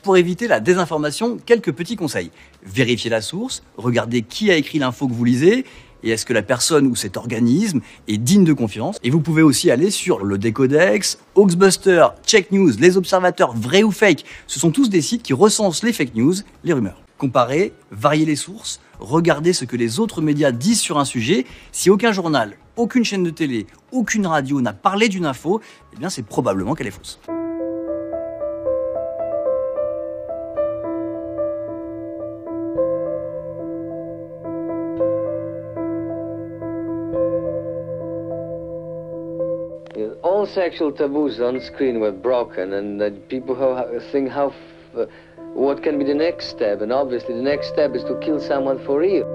Pour éviter la désinformation, quelques petits conseils. Vérifiez la source, regardez qui a écrit l'info que vous lisez, et est-ce que la personne ou cet organisme est digne de confiance. Et vous pouvez aussi aller sur le Décodex, Hoaxbuster, Check News, Les Observateurs, Vrai ou Fake. Ce sont tous des sites qui recensent les fake news, les rumeurs. Comparez, variez les sources, regardez ce que les autres médias disent sur un sujet. Si aucun journal, aucune chaîne de télé, aucune radio n'a parlé d'une info, eh bien c'est probablement qu'elle est fausse. All sexual taboos on screen were broken, and people think what can be the next step, and obviously the next step is to kill someone for real.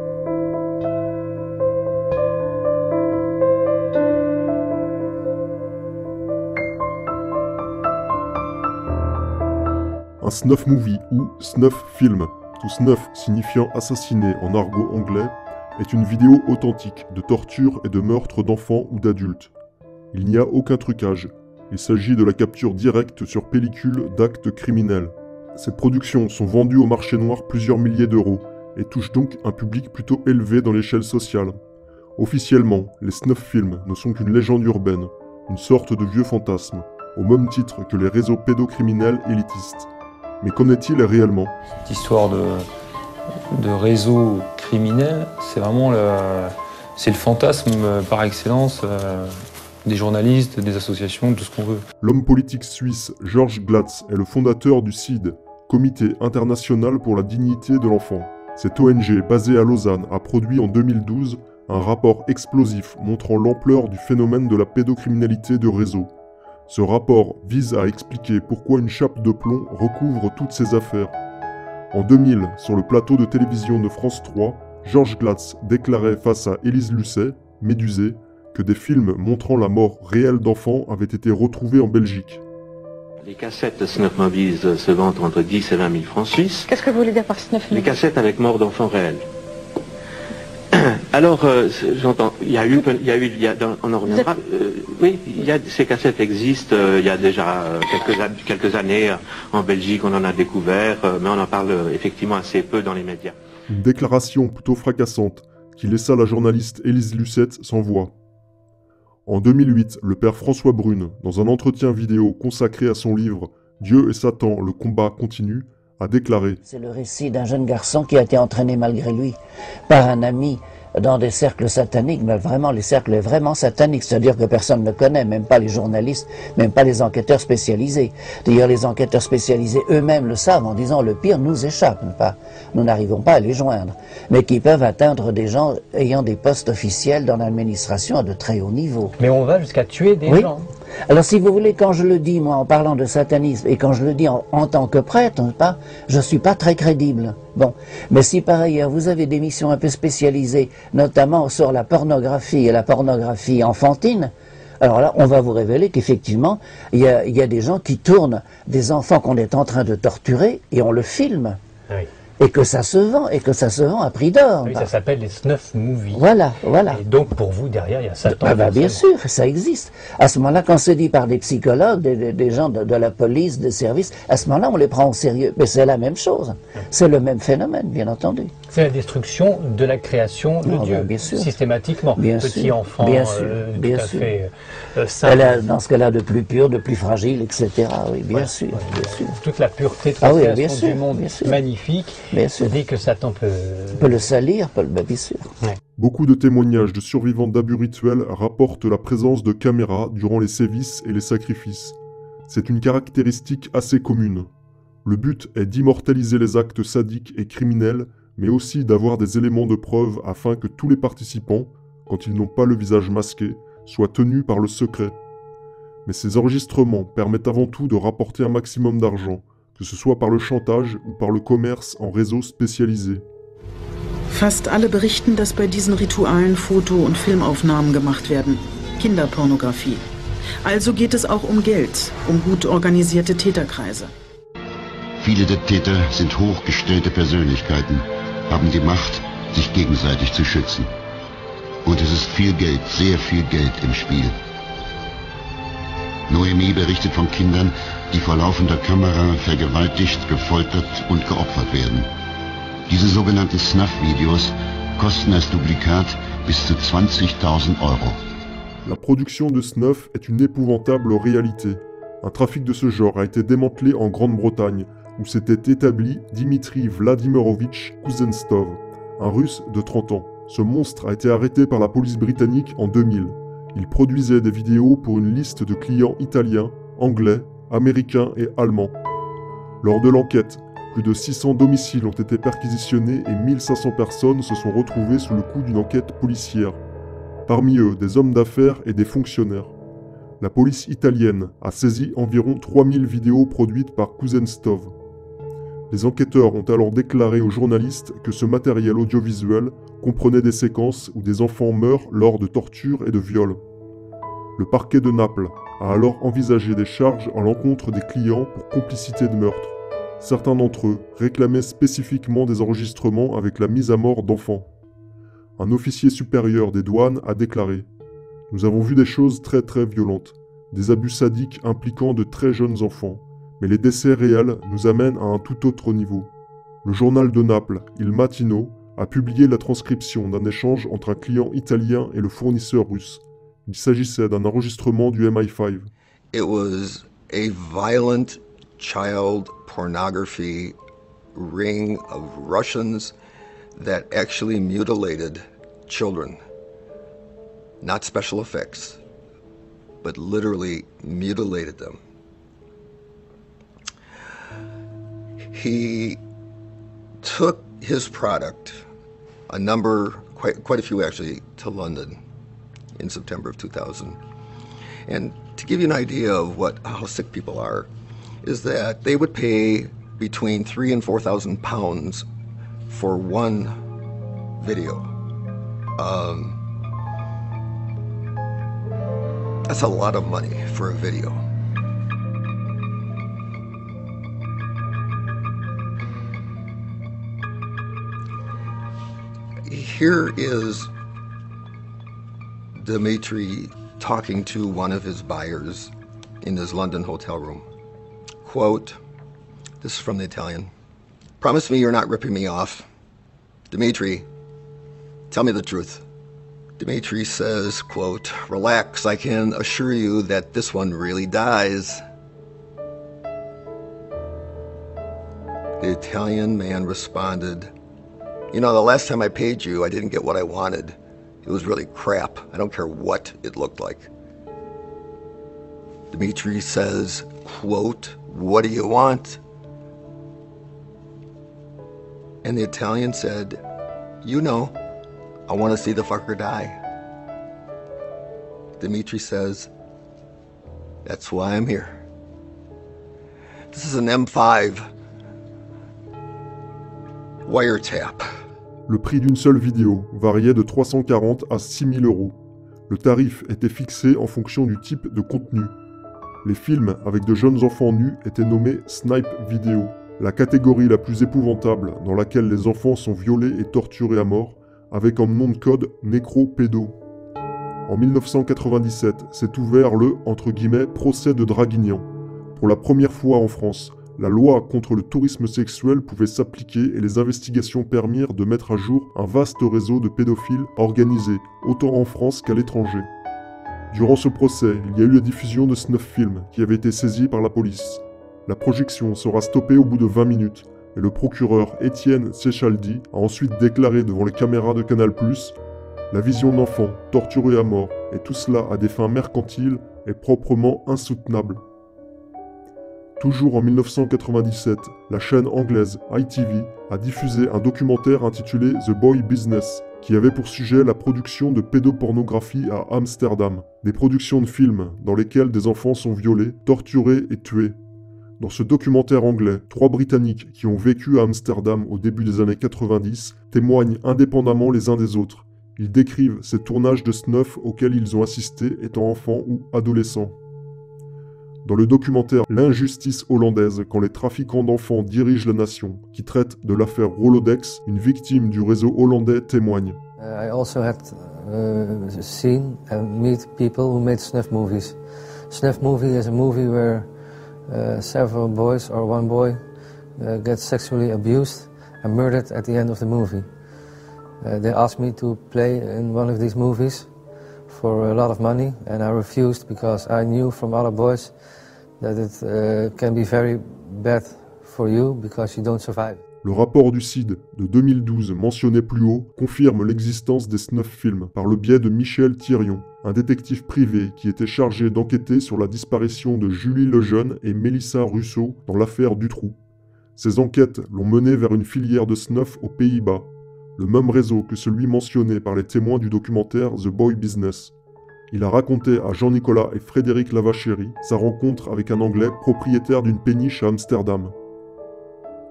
Un snuff movie ou snuff film, tout snuff signifiant assassiné en argot anglais, est une vidéo authentique de torture et de meurtre d'enfants ou d'adultes. Il n'y a aucun trucage. Il s'agit de la capture directe sur pellicule d'actes criminels. Ces productions sont vendues au marché noir plusieurs milliers d'euros et touchent donc un public plutôt élevé dans l'échelle sociale. Officiellement, les snuff films ne sont qu'une légende urbaine, une sorte de vieux fantasme, au même titre que les réseaux pédocriminels élitistes. Mais qu'en est-il réellement ? Cette histoire de réseau criminel, c'est vraiment le fantasme par excellence des journalistes, des associations, de tout ce qu'on veut. L'homme politique suisse Georges Glatz est le fondateur du CID, Comité international pour la dignité de l'enfant. Cette ONG basée à Lausanne a produit en 2012 un rapport explosif montrant l'ampleur du phénomène de la pédocriminalité de réseau. Ce rapport vise à expliquer pourquoi une chape de plomb recouvre toutes ces affaires. En 2000, sur le plateau de télévision de France 3, Georges Glatz déclarait face à Élise Lucet, médusée, que des films montrant la mort réelle d'enfants avaient été retrouvés en Belgique. Les cassettes de Snuff Movies se vendent entre 10 et 20 000 francs suisses. Qu'est-ce que vous voulez dire par Snuff Movies ? Les cassettes avec mort d'enfants réels. Alors, j'entends, on en reviendra. Oui, ces cassettes existent. Il y a déjà quelques années en Belgique, on en a découvert, mais on en parle effectivement assez peu dans les médias. Une déclaration plutôt fracassante qui laissa la journaliste Élise Lucette sans voix. En 2008, le père François Brune, dans un entretien vidéo consacré à son livre « Dieu et Satan, le combat continue », a déclaré « C'est le récit d'un jeune garçon qui a été entraîné malgré lui par un ami dans des cercles sataniques, mais vraiment les cercles vraiment sataniques, c'est-à-dire que personne ne connaît, même pas les journalistes, même pas les enquêteurs spécialisés. D'ailleurs, les enquêteurs spécialisés eux-mêmes le savent en disant le pire nous échappe, nous n'arrivons pas à les joindre, mais qui peuvent atteindre des gens ayant des postes officiels dans l'administration à de très haut niveau. Mais on va jusqu'à tuer des gens. Alors si vous voulez, quand je le dis, moi, en parlant de satanisme, et quand je le dis en tant que prêtre, je ne suis pas très crédible. Bon, mais si par ailleurs vous avez des missions un peu spécialisées, notamment sur la pornographie et la pornographie enfantine, alors là, on va vous révéler qu'effectivement, il y a des gens qui tournent des enfants qu'on est en train de torturer, et on le filme. Oui. Et que ça se vend à prix d'or. Oui, ça s'appelle les snuff movies. Voilà. Et donc, pour vous, derrière, il y a Satan. Bien sûr, ça existe. À ce moment-là, quand c'est dit par des psychologues, des gens de la police, des services, à ce moment-là, on les prend au sérieux. Mais c'est la même chose. C'est le même phénomène, bien entendu. C'est la destruction de la création de Dieu, bien sûr. Systématiquement. Petit enfant, bien sûr. Dans ce cas-là, de plus pur, de plus fragile, etc. Oui, bien sûr. Toute la pureté de la création du monde, magnifique. Bien sûr. Dès que Satan peut le salir, bien sûr. Ouais. Beaucoup de témoignages de survivants d'abus rituels rapportent la présence de caméras durant les sévices et les sacrifices. C'est une caractéristique assez commune. Le but est d'immortaliser les actes sadiques et criminels, mais aussi d'avoir des éléments de preuve afin que tous les participants, quand ils n'ont pas le visage masqué, soient tenus par le secret. Mais ces enregistrements permettent avant tout de rapporter un maximum d'argent, que ce soit par le chantage ou par le commerce en réseau spécialisé. Fast alle berichten, dass bei diesen Ritualen Foto- und Filmaufnahmen gemacht werden. Kinderpornografie. Also geht es auch um Geld, um gut organisierte Täterkreise. Viele der Täter sind hochgestellte Persönlichkeiten, haben die Macht, sich gegenseitig zu schützen. Und es ist viel Geld, sehr viel Geld im Spiel. Noemi berichtet von Kindern, die vor laufender Kamera vergewaltigt, gefoltert und geopfert werden. Diese sogenannten Snuff-Videos kosten als Duplikat bis zu 20.000 €. La production de snuff est une épouvantable réalité. Un trafic de ce genre a été démantelé en Grande-Bretagne, où s'était établi Dimitri Vladimirovitch Kuznetsov, un Russe de 30 ans. Ce monstre a été arrêté par la police britannique en 2000. Il produisait des vidéos pour une liste de clients italiens, anglais, américains et allemands. Lors de l'enquête, plus de 600 domiciles ont été perquisitionnés et 1500 personnes se sont retrouvées sous le coup d'une enquête policière. Parmi eux, des hommes d'affaires et des fonctionnaires. La police italienne a saisi environ 3000 vidéos produites par Kuznetsov. Les enquêteurs ont alors déclaré aux journalistes que ce matériel audiovisuel comprenait des séquences où des enfants meurent lors de tortures et de viols. Le parquet de Naples a alors envisagé des charges à l'encontre des clients pour complicité de meurtre. Certains d'entre eux réclamaient spécifiquement des enregistrements avec la mise à mort d'enfants. Un officier supérieur des douanes a déclaré « Nous avons vu des choses très violentes, des abus sadiques impliquant de très jeunes enfants, mais les décès réels nous amènent à un tout autre niveau. » Le journal de Naples, Il Mattino, a publié la transcription d'un échange entre un client italien et le fournisseur russe. Il s'agissait d'un enregistrement du MI5. It was a violent child pornography ring of Russians that actually mutilated children. Not special effects, but literally mutilated them. He took his product, a number, quite a few actually, to London in September of 2000. And to give you an idea of how sick people are, is that they would pay between £3,000 and £4,000 for one video. That's a lot of money for a video. Here is Dimitri talking to one of his buyers in his London hotel room. Quote, this is from the Italian. Promise me you're not ripping me off. Dimitri, tell me the truth. Dimitri says, quote, relax, I can assure you that this one really dies. The Italian man responded, you know, the last time I paid you, I didn't get what I wanted. It was really crap. I don't care what it looked like. Dimitri says, quote, what do you want? And the Italian said, you know, I want to see the fucker die. Dimitri says, that's why I'm here. This is an M5 wiretap. Le prix d'une seule vidéo variait de 340 à 6 000 €. Le tarif était fixé en fonction du type de contenu. Les films avec de jeunes enfants nus étaient nommés Snipe Video, la catégorie la plus épouvantable dans laquelle les enfants sont violés et torturés à mort, avec comme nom de code nécro-pédo. En 1997, s'est ouvert le « procès de Draguignan ». Pour la première fois en France, la loi contre le tourisme sexuel pouvait s'appliquer et les investigations permirent de mettre à jour un vaste réseau de pédophiles organisés, autant en France qu'à l'étranger. Durant ce procès, il y a eu la diffusion de snuff films qui avaient été saisis par la police. La projection sera stoppée au bout de 20 minutes et le procureur Étienne Sechaldi a ensuite déclaré devant les caméras de Canal+, la vision d'enfants torturés à mort et tout cela à des fins mercantiles est proprement insoutenable. Toujours en 1997, la chaîne anglaise ITV a diffusé un documentaire intitulé The Boy Business, qui avait pour sujet la production de pédopornographie à Amsterdam, des productions de films dans lesquelles des enfants sont violés, torturés et tués. Dans ce documentaire anglais, 3 Britanniques qui ont vécu à Amsterdam au début des années 90 témoignent indépendamment les uns des autres. Ils décrivent ces tournages de snuff auxquels ils ont assisté étant enfants ou adolescents. Dans le documentaire L'injustice hollandaise quand les trafiquants d'enfants dirigent la nation, qui traite de l'affaire Rolodex, une victime du réseau hollandais témoigne. I also had seen and meet people who made snuff movies. Snuff movie is a movie where several boys or one boy gets sexually abused and murdered at the end of the movie. They asked me to play in one of these movies for a lot of money, and I refused because I knew from other boys that it can be very bad for you because you don't survive. Le rapport du CID de 2012 mentionné plus haut confirme l'existence des snuff films par le biais de Michel Thirion, un détective privé qui était chargé d'enquêter sur la disparition de Julie Lejeune et Mélissa Russo dans l'affaire Dutroux. Ces enquêtes l'ont mené vers une filière de snuff aux Pays-Bas, le même réseau que celui mentionné par les témoins du documentaire The Boy Business. Il a raconté à Jean-Nicolas et Frédéric Lavachéry sa rencontre avec un Anglais propriétaire d'une péniche à Amsterdam.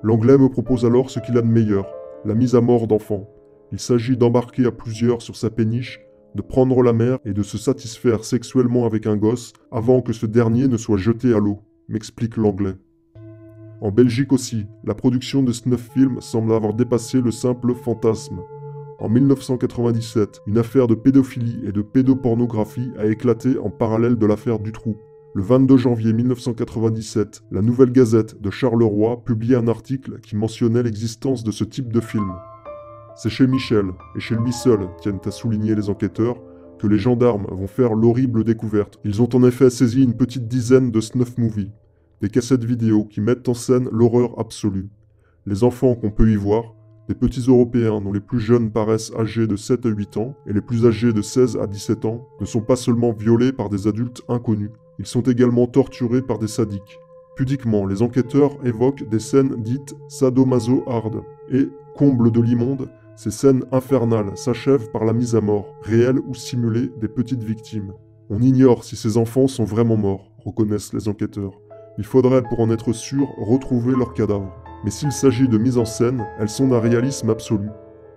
L'Anglais me propose alors ce qu'il a de meilleur, la mise à mort d'enfants. Il s'agit d'embarquer à plusieurs sur sa péniche, de prendre la mer et de se satisfaire sexuellement avec un gosse avant que ce dernier ne soit jeté à l'eau, m'explique l'Anglais. En Belgique aussi, la production de snuff films semble avoir dépassé le simple fantasme. En 1997, une affaire de pédophilie et de pédopornographie a éclaté en parallèle de l'affaire Dutroux. Le 22 janvier 1997, la Nouvelle Gazette de Charleroi publiait un article qui mentionnait l'existence de ce type de film. C'est chez Michel, et chez lui seul, tiennent à souligner les enquêteurs, que les gendarmes vont faire l'horrible découverte. Ils ont en effet saisi une petite dizaine de snuff movies, des cassettes vidéo qui mettent en scène l'horreur absolue. Les enfants qu'on peut y voir, des petits Européens dont les plus jeunes paraissent âgés de 7 à 8 ans et les plus âgés de 16 à 17 ans, ne sont pas seulement violés par des adultes inconnus, ils sont également torturés par des sadiques. Pudiquement, les enquêteurs évoquent des scènes dites sadomaso-hard. Et, comble de l'immonde, ces scènes infernales s'achèvent par la mise à mort, réelle ou simulée, des petites victimes. On ignore si ces enfants sont vraiment morts, reconnaissent les enquêteurs. Il faudrait, pour en être sûr, retrouver leurs cadavres. Mais s'il s'agit de mise en scène, elles sont d'un réalisme absolu.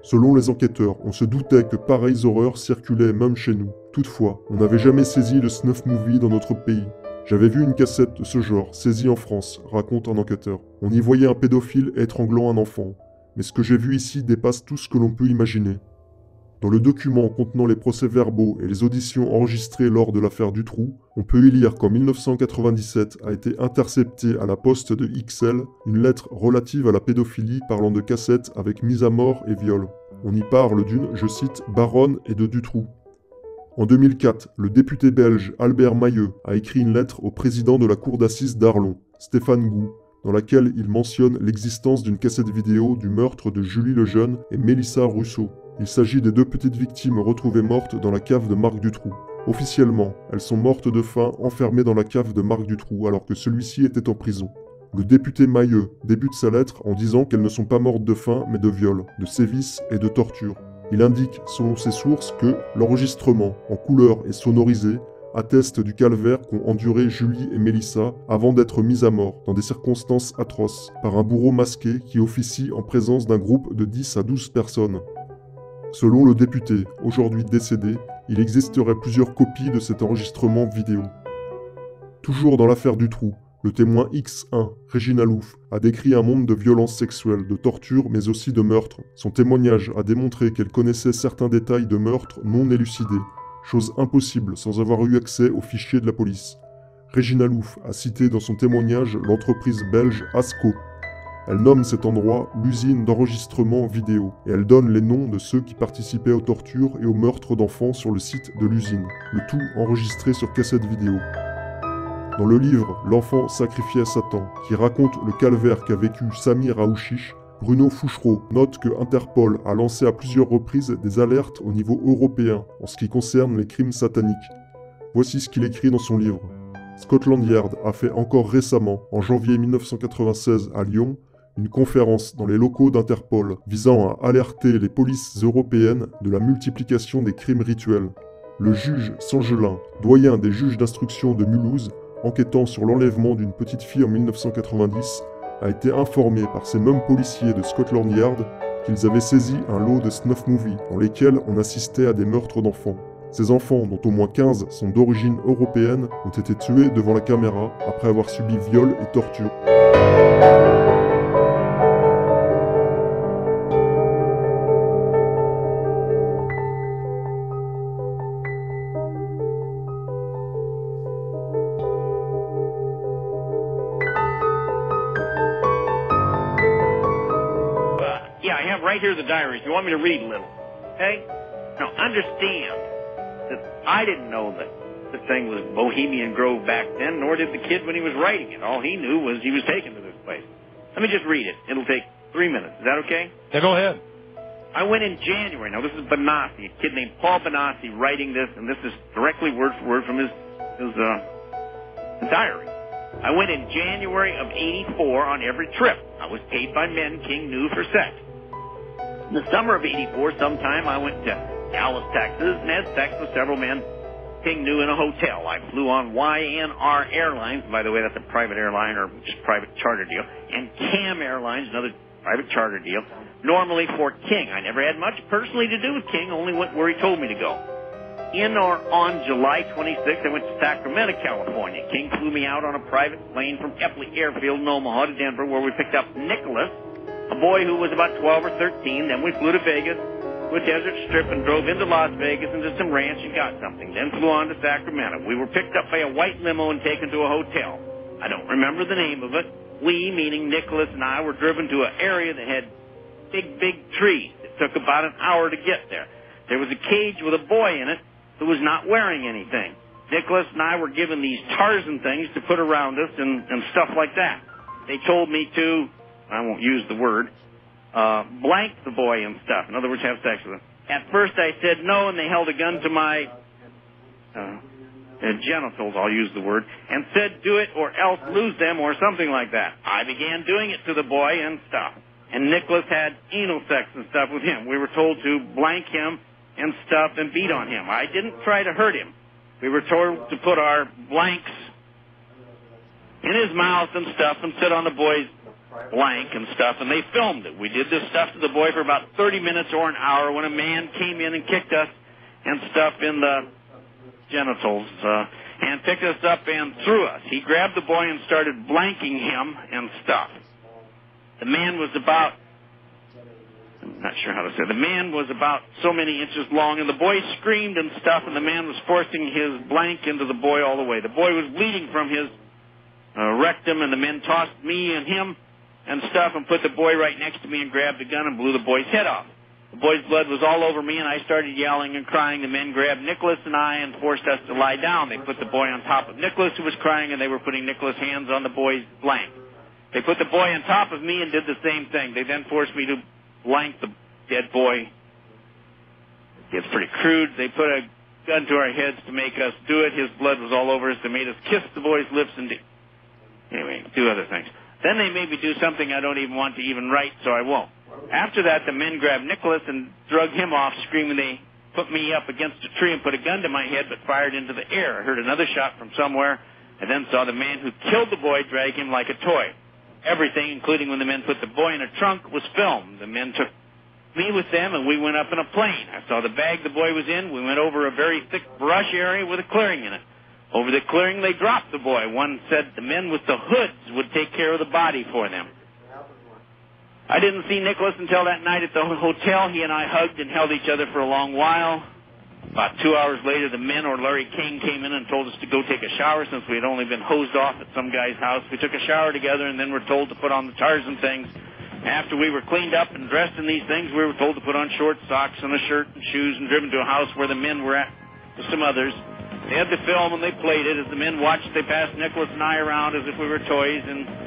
Selon les enquêteurs, on se doutait que pareilles horreurs circulaient même chez nous. Toutefois, on n'avait jamais saisi le snuff movie dans notre pays. J'avais vu une cassette de ce genre, saisie en France, raconte un enquêteur. On y voyait un pédophile étranglant un enfant. Mais ce que j'ai vu ici dépasse tout ce que l'on peut imaginer. Dans le document contenant les procès-verbaux et les auditions enregistrées lors de l'affaire Dutroux, on peut y lire qu'en 1997 a été interceptée à la poste de XL une lettre relative à la pédophilie parlant de cassettes avec mise à mort et viol. On y parle d'une, je cite, baronne et de Dutroux. En 2004, le député belge Albert Mailleux a écrit une lettre au président de la cour d'assises d'Arlon, Stéphane Gou, dans laquelle il mentionne l'existence d'une cassette vidéo du meurtre de Julie Lejeune et Mélissa Russo. Il s'agit des deux petites victimes retrouvées mortes dans la cave de Marc Dutroux. Officiellement, elles sont mortes de faim enfermées dans la cave de Marc Dutroux alors que celui-ci était en prison. Le député Mailleux débute sa lettre en disant qu'elles ne sont pas mortes de faim mais de viol, de sévices et de torture. Il indique, selon ses sources, que l'enregistrement, en couleur et sonorisé, atteste du calvaire qu'ont enduré Julie et Mélissa avant d'être mises à mort, dans des circonstances atroces, par un bourreau masqué qui officie en présence d'un groupe de 10 à 12 personnes. Selon le député, aujourd'hui décédé, il existerait plusieurs copies de cet enregistrement vidéo. Toujours dans l'affaire Dutroux, le témoin X1, Régine Alouf, a décrit un monde de violences sexuelles, de tortures, mais aussi de meurtres. Son témoignage a démontré qu'elle connaissait certains détails de meurtres non élucidés, chose impossible sans avoir eu accès aux fichiers de la police. Régine Alouf a cité dans son témoignage l'entreprise belge Asco. Elle nomme cet endroit l'usine d'enregistrement vidéo, et elle donne les noms de ceux qui participaient aux tortures et aux meurtres d'enfants sur le site de l'usine, le tout enregistré sur cassette vidéo. Dans le livre « L'enfant sacrifié à Satan », qui raconte le calvaire qu'a vécu Samir Aouchiche, Bruno Fouchereau note que Interpol a lancé à plusieurs reprises des alertes au niveau européen en ce qui concerne les crimes sataniques. Voici ce qu'il écrit dans son livre. Scotland Yard a fait encore récemment, en janvier 1996 à Lyon, une conférence dans les locaux d'Interpol visant à alerter les polices européennes de la multiplication des crimes rituels. Le juge Sangelin, doyen des juges d'instruction de Mulhouse, enquêtant sur l'enlèvement d'une petite fille en 1990, a été informé par ces mêmes policiers de Scotland Yard qu'ils avaient saisi un lot de snuff movies dans lesquels on assistait à des meurtres d'enfants. Ces enfants, dont au moins 15 sont d'origine européenne, ont été tués devant la caméra après avoir subi viol et torture. right here in the diary if you want me to read a little. Okay? Now, understand that I didn't know that the thing was Bohemian Grove back then, nor did the kid when he was writing it. All he knew was he was taken to this place. Let me just read it. It'll take 3 minutes. Is that okay? Yeah, go ahead. I went in January. Now, this is Benassi, a kid named Paul Benassi writing this, and this is directly word for word from his diary. I went in January of '84 on every trip. I was paid by men King knew for sex. In the summer of '84, sometime, I went to Dallas, Texas, and had sex with several men King knew in a hotel. I flew on YNR Airlines. By the way, that's a private airline or just private charter deal. And CAM Airlines, another private charter deal. Normally for King. I never had much personally to do with King, only went where he told me to go. In or on July 26th, I went to Sacramento, California. King flew me out on a private plane from Epley Airfield in Omaha to Denver, where we picked up Nicholas, a boy who was about 12 or 13. Then we flew to Vegas, to a desert strip, and drove into Las Vegas into some ranch and got something. Then flew on to Sacramento. We were picked up by a white limo and taken to a hotel. I don't remember the name of it. We, meaning Nicholas and I, were driven to an area that had big trees. It took about an hour to get there. There was a cage with a boy in it who was not wearing anything. Nicholas and I were given these Tarzan things to put around us and stuff like that. They told me to, I won't use the word, blank the boy and stuff. In other words, have sex with him. At first I said no, and they held a gun to my genitals, I'll use the word, and said do it or else lose them or something like that. I began doing it to the boy and stuff. And Nicholas had anal sex and stuff with him. We were told to blank him and stuff and beat on him. I didn't try to hurt him. We were told to put our blanks in his mouth and stuff and sit on the boy's blank and stuff, and they filmed it. We did this stuff to the boy for about 30 minutes or an hour when a man came in and kicked us and stuff in the genitals and picked us up and threw us. He grabbed the boy and started blanking him and stuff. The man was about, I'm not sure how to say it. The man was about so many inches long, and the boy screamed and stuff, and the man was forcing his blank into the boy all the way. The boy was bleeding from his rectum, and the men tossed me and him and stuff and put the boy right next to me and grabbed the gun and blew the boy's head off. The boy's blood was all over me, and I started yelling and crying. The men grabbed Nicholas and I and forced us to lie down. They put the boy on top of Nicholas, who was crying, and they were putting Nicholas' hands on the boy's blank. They put the boy on top of me and did the same thing. They then forced me to blank the dead boy. It's pretty crude. They put a gun to our heads to make us do it. His blood was all over us. They made us kiss the boy's lips and do other things. Then they made me do something I don't even want to even write, so I won't. After that, the men grabbed Nicholas and drug him off, screaming they put me up against a tree and put a gun to my head, but fired into the air. I heard another shot from somewhere, and then saw the man who killed the boy drag him like a toy. Everything, including when the men put the boy in a trunk, was filmed. The men took me with them, and we went up in a plane. I saw the bag the boy was in. We went over a very thick brush area with a clearing in it. Over the clearing, they dropped the boy. One said the men with the hoods would take care of the body for them. I didn't see Nicholas until that night at the hotel. He and I hugged and held each other for a long while. About 2 hours later, the men or Larry King came in and told us to go take a shower since we had only been hosed off at some guy's house. We took a shower together and then were told to put on the Tarzan things. After we were cleaned up and dressed in these things, we were told to put on shorts, socks, and a shirt and shoes and driven to a house where the men were at with some others. They had the film and they played it. As the men watched, they passed Nicholas and I around as if we were toys, and